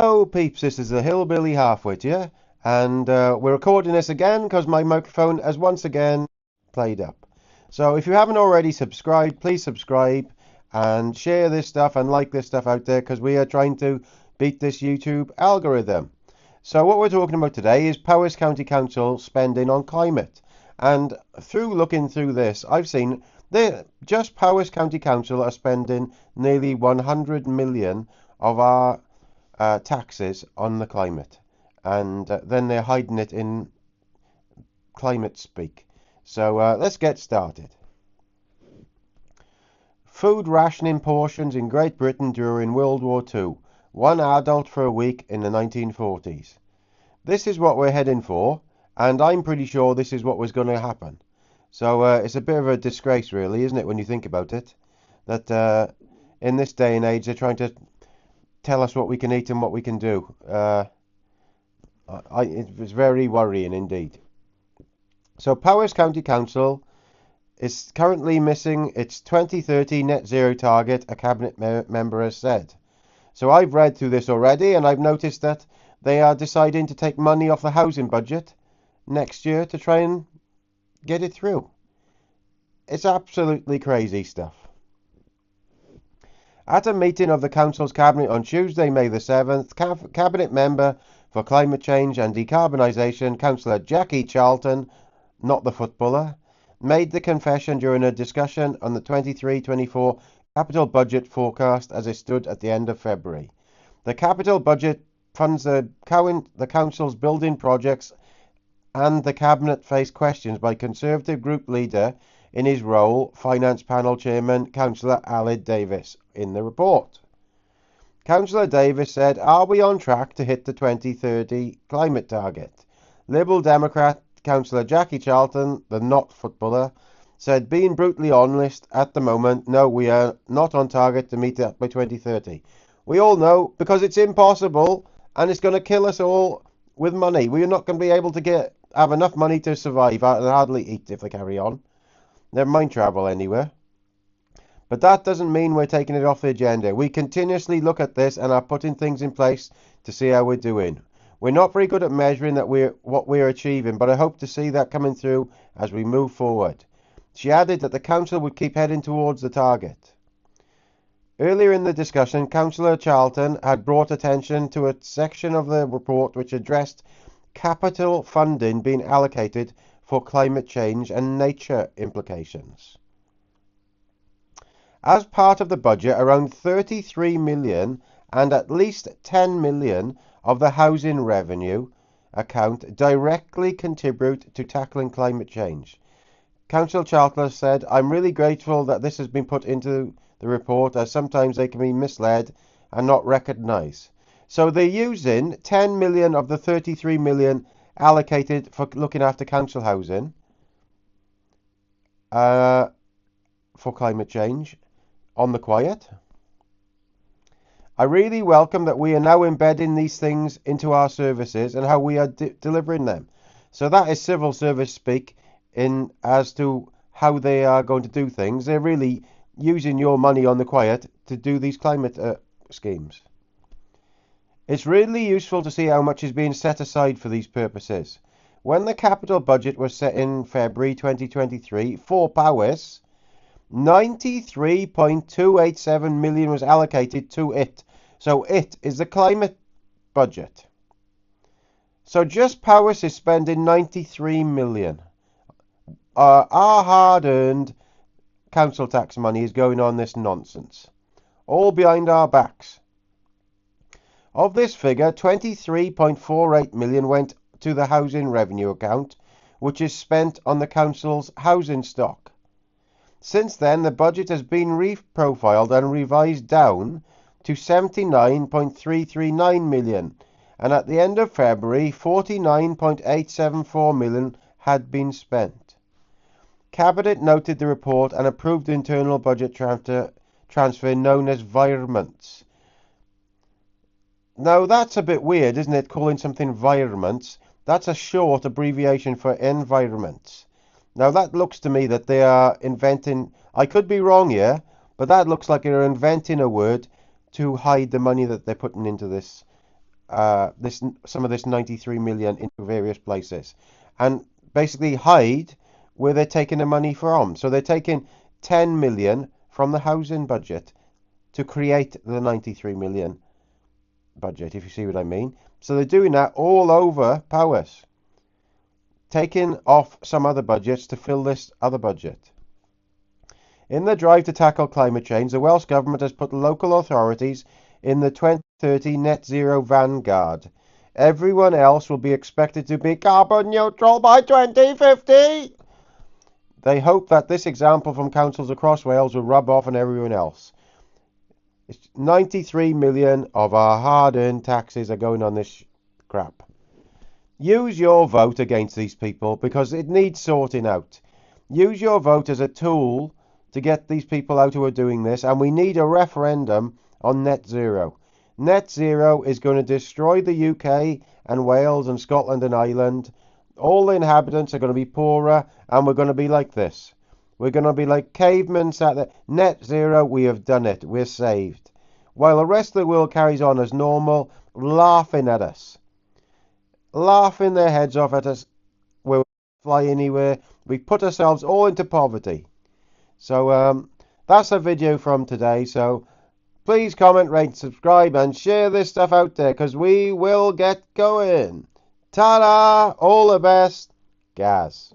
Hello peeps, this is the Hillbilly Halfwit here, and we're recording this again because my microphone has once again played up. So if you haven't already subscribed, please subscribe and share this stuff and like this stuff out there because we are trying to beat this YouTube algorithm. So what we're talking about today is Powys County Council spending on climate. And through looking through this, I've seen that just Powys County Council are spending nearly 100 million of our taxes on the climate, and then they're hiding it in climate speak. So let's get started. Food rationing portions in Great Britain during World War II. One adult for a week in the 1940s. This is what we're heading for, and I'm pretty sure this is what was going to happen. So it's a bit of a disgrace, really, isn't it, when you think about it, that in this day and age they're trying to tell us what we can eat and what we can do. It was very worrying indeed. So Powys County Council is currently missing its 2030 net zero target, a cabinet member has said. So I've read through this already and I've noticed that they are deciding to take money off the housing budget next year to try and get it through. It's absolutely crazy stuff. At a meeting of the Council's Cabinet on Tuesday, May the 7th, Cabinet Member for Climate Change and Decarbonisation, Councillor Jackie Charlton, not the footballer, made the confession during a discussion on the 23-24 capital budget forecast as it stood at the end of February. The capital budget funds the Council's building projects, and the Cabinet faced questions by Conservative Group Leader in his role, Finance Panel Chairman, Councillor Aled Davis, in the report. Councillor Davis said, "Are we on track to hit the 2030 climate target?" Liberal Democrat Councillor Jackie Charlton, the not footballer, said, "Being brutally honest, at the moment, no, we are not on target to meet that by 2030. We all know, because it's impossible, and it's going to kill us all with money. We are not going to be able to have enough money to survive and hardly eat if they carry on. Never mind travel anywhere. But that doesn't mean we're taking it off the agenda. We continuously look at this and are putting things in place to see how we're doing. We're not very good at measuring what we're achieving, but I hope to see that coming through as we move forward." She added that the Council would keep heading towards the target. Earlier in the discussion, Councillor Charlton had brought attention to a section of the report which addressed capital funding being allocated for climate change and nature implications. As part of the budget, around 33 million and at least 10 million of the housing revenue account directly contribute to tackling climate change. Councillor Charlton said, "I'm really grateful that this has been put into the report, as sometimes they can be misled and not recognised." So they're using 10 million of the 33 million allocated for looking after council housing for climate change on the quiet. I really welcome that we are now embedding these things into our services and how we are delivering them. So that is civil service speak in as to how they are going to do things. They're really using your money on the quiet to do these climate schemes. It's really useful to see how much is being set aside for these purposes. When the capital budget was set in February 2023 for Powys, 93.287 million was allocated to it. So it is the climate budget. So just Powys is spending 93 million. Our hard-earned council tax money is going on this nonsense, all behind our backs. Of this figure, 23.48 million went to the housing revenue account, which is spent on the council's housing stock. Since then, the budget has been reprofiled and revised down to 79.339 million, and at the end of February, 49.874 million had been spent. Cabinet noted the report and approved the internal budget transfer known as environments. Now that's a bit weird, isn't it, calling something environments? That's a short abbreviation for environments. Now that looks to me that they are inventing, I could be wrong here, but that looks like they're inventing a word to hide the money that they're putting into this some of this 93 million into various places, and basically hide where they're taking the money from. So they're taking 10 million from the housing budget to create the 93 million budget, if you see what I mean. So they're doing that all over Powys, taking off some other budgets to fill this other budget. In the drive to tackle climate change, the Welsh Government has put local authorities in the 2030 net zero vanguard. Everyone else will be expected to be carbon neutral by 2050. They hope that this example from councils across Wales will rub off on everyone else. It's 93 million of our hard-earned taxes are going on this crap. Use your vote against these people because it needs sorting out. Use your vote as a tool to get these people out who are doing this, and we need a referendum on net zero. Net zero is going to destroy the UK and Wales and Scotland and Ireland. All the inhabitants are going to be poorer, and we're going to be like this. We're going to be like cavemen sat there. Net zero, we have done it. We're saved. While the rest of the world carries on as normal, laughing at us. Laughing their heads off at us. We'll fly anywhere. We put ourselves all into poverty. So that's a video from today. So please comment, rate, subscribe, and share this stuff out there, because we will get going. Ta-da! All the best. Gaz.